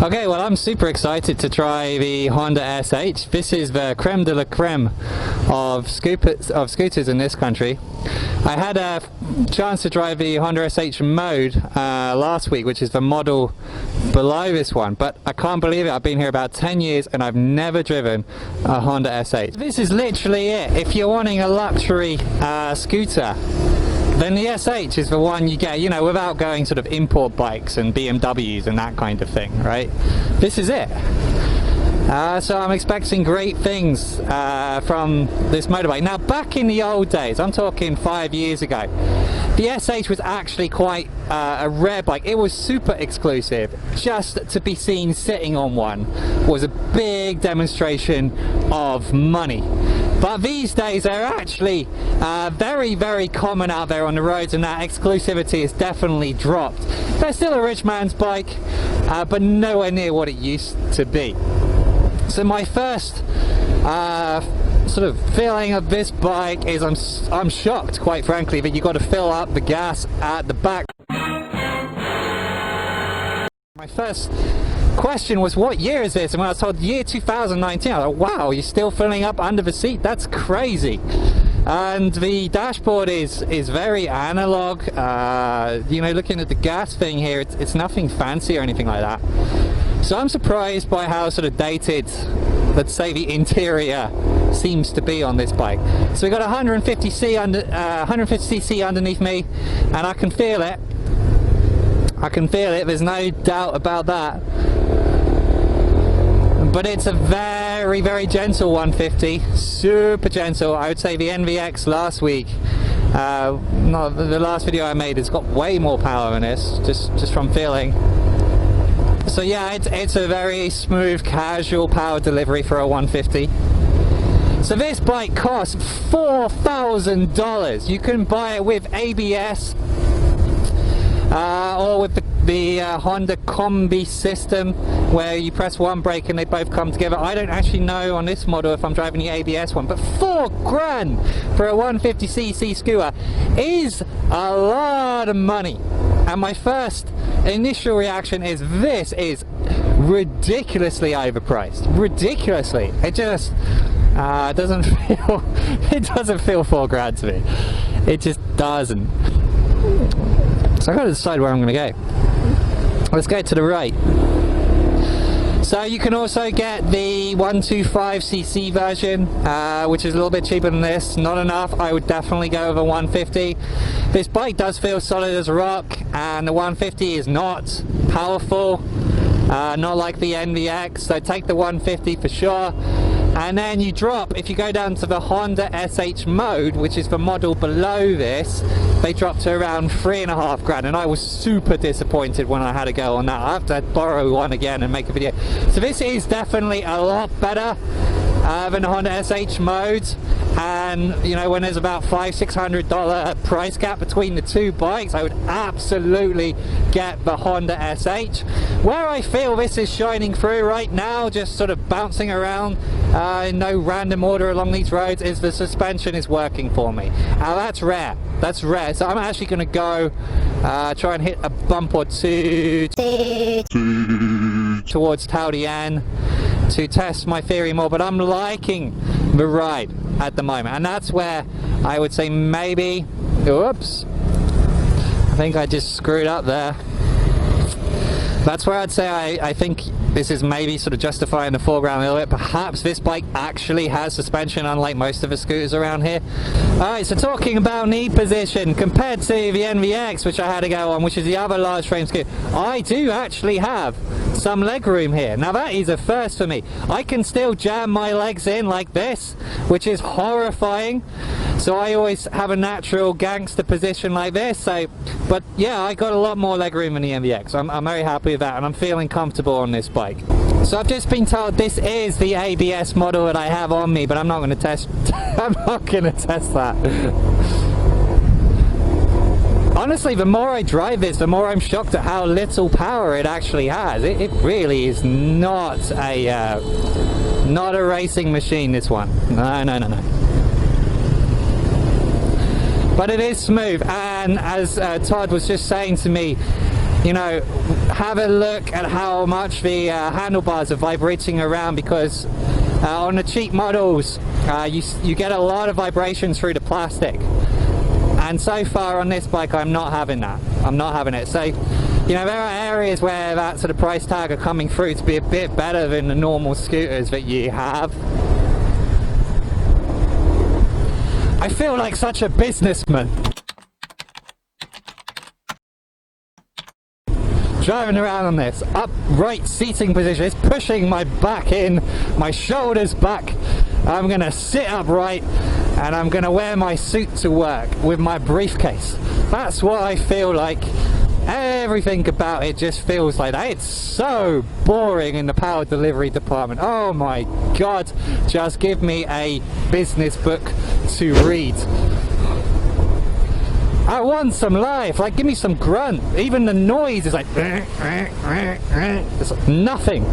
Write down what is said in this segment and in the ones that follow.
Okay, well, I'm super excited to try the Honda SH. This is the creme de la creme of scooters in this country. I had a chance to drive the Honda SH Mode last week, which is the model below this one, but I can't believe it. I've been here about 10 years and I've never driven a Honda SH. This is literally it. If you're wanting a luxury scooter, then the SH is the one you get, you know, without going sort of import bikes and BMWs and that kind of thing, right? This is it. So I'm expecting great things from this motorbike. Now, back in the old days, I'm talking 5 years ago, the SH was actually quite a rare bike. It was super exclusive. Just to be seen sitting on one was a big demonstration of money. But these days they're actually very, very common out there on the roads, and that exclusivity has definitely dropped. They're still a rich man's bike, but nowhere near what it used to be. So my first sort of feeling of this bike is I'm shocked, quite frankly, that you've got to fill up the gas at the back. My first question was, what year is this? And when I was told year 2019, I was like, wow, you're still filling up under the seat? That's crazy. And the dashboard is very analog. You know, looking at the gas thing here, it's nothing fancy or anything like that. So I'm surprised by how sort of dated, let's say, the interior seems to be on this bike. So we've got 150cc underneath me, and I can feel it. I can feel it, there's no doubt about that. But it's a very, very gentle 150, super gentle. I would say the NVX last week, the last video I made, has got way more power than this, just from feeling. So yeah, it's a very smooth, casual power delivery for a 150. So this bike costs $4,000. You can buy it with ABS, or with the Honda Combi system, where you press one brake and they both come together. I don't actually know on this model if I'm driving the ABS one, but $4,000 for a 150cc scooter is a lot of money. And my first initial reaction is, this is ridiculously overpriced. Ridiculously. It just doesn't feel, it doesn't feel $4,000 to me. It just doesn't. So I've got to decide where I'm going to go. Let's go to the right. So you can also get the 125cc version, which is a little bit cheaper than this. Not enough. I would definitely go with a 150. This bike does feel solid as a rock, and the 150 is not powerful, not like the NVX. So take the 150 for sure. And then you drop, if you go down to the Honda SH Mode, which is the model below this, they drop to around $3,500, and I was super disappointed when I had to go on that. I have to borrow one again and make a video. So this is definitely a lot better than the Honda SH Mode, and you know, when there's about $500–600 price gap between the two bikes, I would absolutely get the Honda SH. Where I feel this is shining through right now, just sort of bouncing around in no random order along these roads, is the suspension is working for me. Now that's rare. That's rare. So I'm actually going to go try and hit a bump or two towards Taodian to test my theory more, but I'm liking the ride at the moment, and that's where I would say maybe, oops, I think I just screwed up there. That's where I'd say I think this is maybe sort of justifying the foreground a little bit. Perhaps this bike actually has suspension, unlike most of the scooters around here. Alright, so talking about knee position, compared to the NVX, which I had to go on, which is the other large frame scooter, I do actually have some leg room here. Now that is a first for me. I can still jam my legs in like this, which is horrifying. So I always have a natural gangster position like this. So, but yeah, I got a lot more leg room in the NVX. I'm very happy with that, and I'm feeling comfortable on this bike. So I've just been told this is the ABS model that I have on me, but I'm not going to test. I'm not going to test that. Honestly, the more I drive this, the more I'm shocked at how little power it actually has. It really is not a racing machine, this one. No. But it is smooth, and as Todd was just saying to me, you know, have a look at how much the handlebars are vibrating around, because on the cheap models you get a lot of vibration through the plastic, and so far on this bike I'm not having that. I'm not having it. So, you know, there are areas where that sort of price tag are coming through to be a bit better than the normal scooters that you have. I feel like such a businessman. Driving around on this upright seating position, it's pushing my back in, my shoulders back. I'm gonna sit upright and I'm gonna wear my suit to work with my briefcase. That's what I feel like. Everything about it just feels like that. It's so boring in the power delivery department. Oh my god, just give me a business book to read. I want some life, like give me some grunt. Even the noise is like it's nothing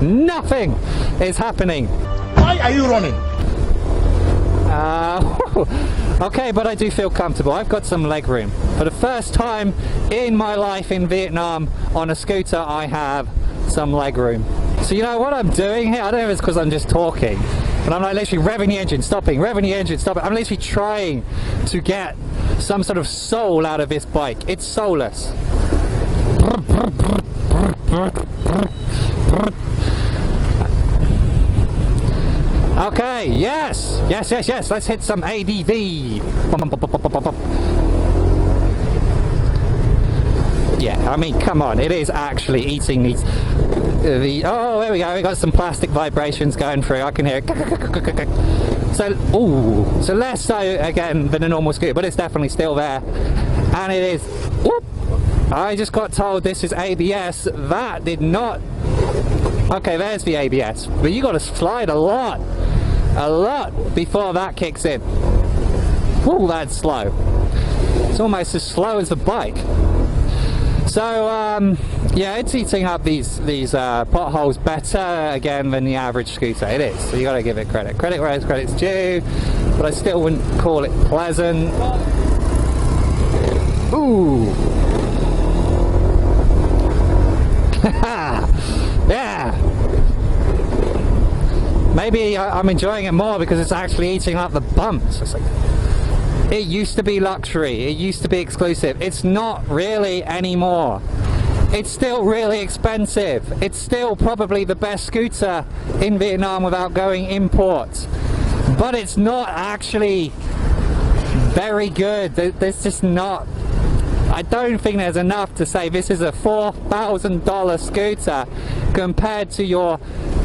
is happening. Why are you running? Okay, but I do feel comfortable. I've got some leg room. For the first time in my life in Vietnam on a scooter, I have some leg room. So you know what I'm doing here? I don't know if it's because I'm just talking, but I'm like literally revving the engine, stopping, revving the engine, stopping. I'm literally trying to get some sort of soul out of this bike. It's soulless. Okay, yes, let's hit some ADV. Yeah, I mean, come on, it is actually eating these, oh, there we go, we got some plastic vibrations going through, I can hear it. So, ooh, so less so, again, than a normal scooter, but it's definitely still there. And it is, whoop, I just got told this is ABS, that did not, okay, there's the ABS, but you got to slide a lot before that kicks in. Ooh, that's slow. It's almost as slow as the bike. So yeah, it's eating up these potholes better again than the average scooter. It is. So you got to give it credit. Credit where credit's due, but I still wouldn't call it pleasant. Ooh. Yeah. Maybe I'm enjoying it more because it's actually eating up the bumps. It's like, it used to be luxury, it used to be exclusive. It's not really anymore. It's still really expensive. It's still probably the best scooter in Vietnam without going import. But it's not actually very good. There's just not. I don't think there's enough to say this is a $4,000 scooter compared to your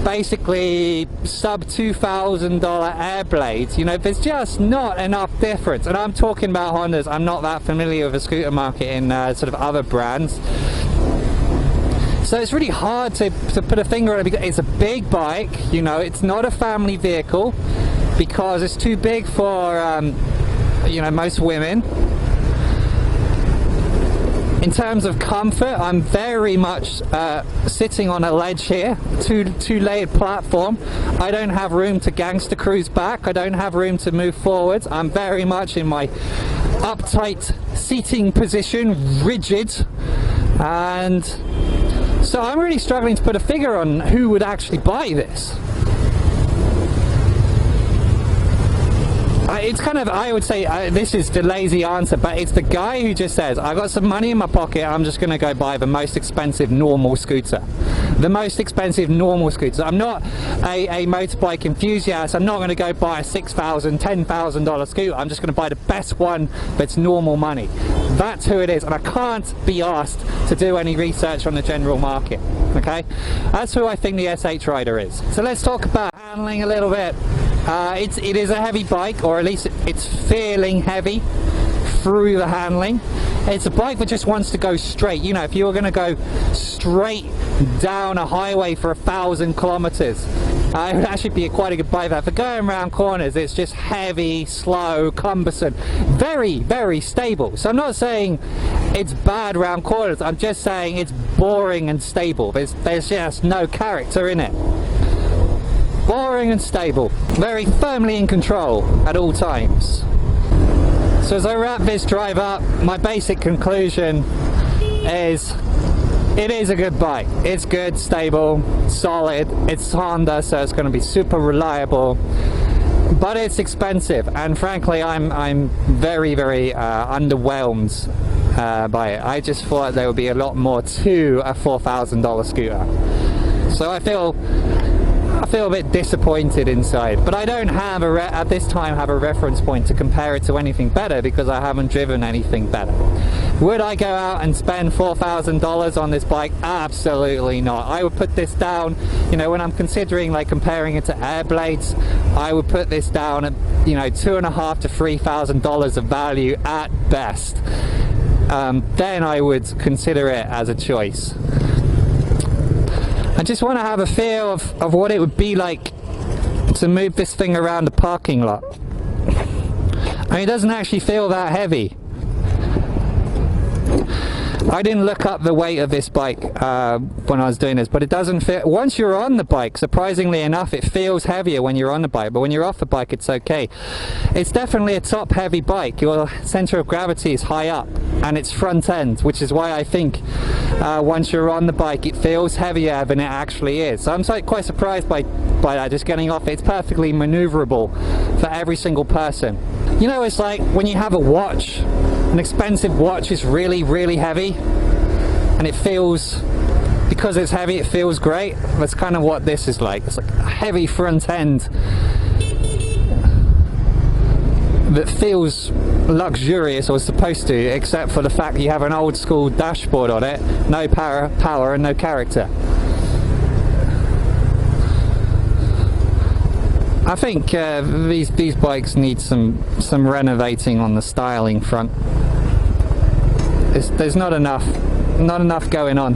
basically sub $2,000 Airblades. You know, there's just not enough difference. And I'm talking about Hondas. I'm not that familiar with the scooter market in sort of other brands. So it's really hard to put a finger on it because it's a big bike, you know, it's not a family vehicle because it's too big for, you know, most women. In terms of comfort, I'm very much sitting on a ledge here, two-layered platform. I don't have room to gangster cruise back. I don't have room to move forwards. I'm very much in my uptight seating position, rigid, and so I'm really struggling to put a figure on who would actually buy this. It's kind of, I would say, this is the lazy answer, but it's the guy who just says, I've got some money in my pocket, I'm just going to go buy the most expensive normal scooter. The most expensive normal scooter. I'm not a motorbike enthusiast, I'm not going to go buy a $6,000, $10,000 scooter, I'm just going to buy the best one that's normal money. That's who it is, and I can't be asked to do any research on the general market, okay? That's who I think the SH Rider is. So let's talk about handling a little bit. It is a heavy bike, or at least it's feeling heavy through the handling. It's a bike that just wants to go straight. You know, if you were going to go straight down a highway for 1,000 kilometers, it would actually be quite a good bike. For going around corners, it's just heavy, slow, cumbersome, very, very stable. So I'm not saying it's bad round corners, I'm just saying it's boring and stable. There's just no character in it. Boring and stable, very firmly in control at all times. So as I wrap this drive up, my basic conclusion is It is a good bike. It's good, stable, solid. It's Honda, so it's going to be super reliable. But it's expensive, and frankly, I'm very, very underwhelmed by it. I just thought there would be a lot more to a $4,000 scooter. So I feel a bit disappointed inside, but I don't have at this time have a reference point to compare it to anything better because I haven't driven anything better. Would I go out and spend $4,000 on this bike? Absolutely not. I would put this down, you know, when I'm considering like comparing it to Airblades, I would put this down at, you know, $2,500 to $3,000 of value at best. Then I would consider it as a choice. I just want to have a feel of what it would be like to move this thing around the parking lot. I mean, it doesn't actually feel that heavy. I didn't look up the weight of this bike when I was doing this, but it doesn't feel, once you're on the bike, surprisingly enough, it feels heavier when you're on the bike, but when you're off the bike, it's okay. It's definitely a top heavy bike. Your center of gravity is high up, and it's front end, which is why I think once you're on the bike, it feels heavier than it actually is. So I'm quite surprised by that, just getting off. It's perfectly maneuverable for every single person. You know, it's like when you have a watch, an expensive watch is really, really heavy, and it feels, because it's heavy, it feels great. That's kind of what this is like. It's like a heavy front end that feels luxurious, or supposed to, except for the fact that you have an old school dashboard on it, no power and no character. I think these bikes need some renovating on the styling front. There's not enough going on.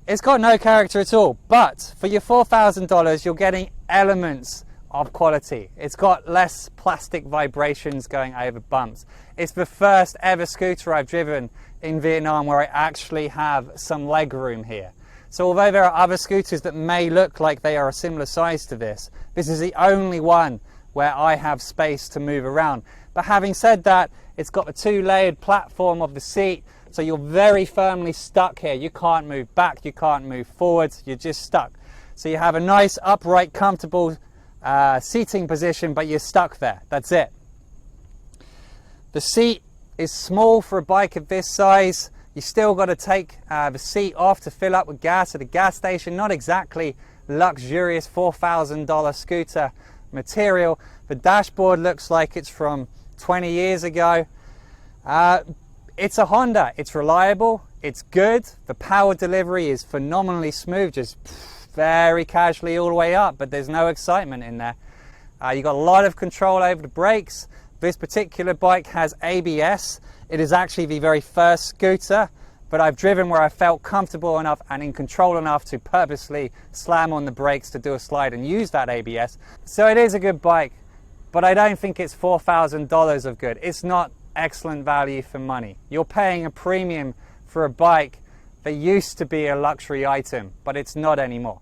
It's got no character at all, but for your $4,000 you're getting elements of quality. It's got less plastic vibrations going over bumps. It's the first ever scooter I've driven in Vietnam where I actually have some leg room here. So although there are other scooters that may look like they are a similar size to this is the only one where I have space to move around. But having said that, it's got the two-layered platform of the seat, so you're very firmly stuck here. You can't move back, you can't move forwards, you're just stuck. So you have a nice, upright, comfortable seating position, but you're stuck there. That's it. The seat is small for a bike of this size. You still got to take the seat off to fill up with gas at a gas station. Not exactly luxurious $4,000 scooter material. The dashboard looks like it's from 20 years ago. It's a Honda. It's reliable. It's good. The power delivery is phenomenally smooth, just very casually all the way up, but there's no excitement in there. You've got a lot of control over the brakes. This particular bike has ABS. It is actually the very first scooter but I've driven where I felt comfortable enough and in control enough to purposely slam on the brakes to do a slide and use that ABS. So it is a good bike, but I don't think it's $4,000 of good. It's not excellent value for money. You're paying a premium for a bike that used to be a luxury item, but it's not anymore.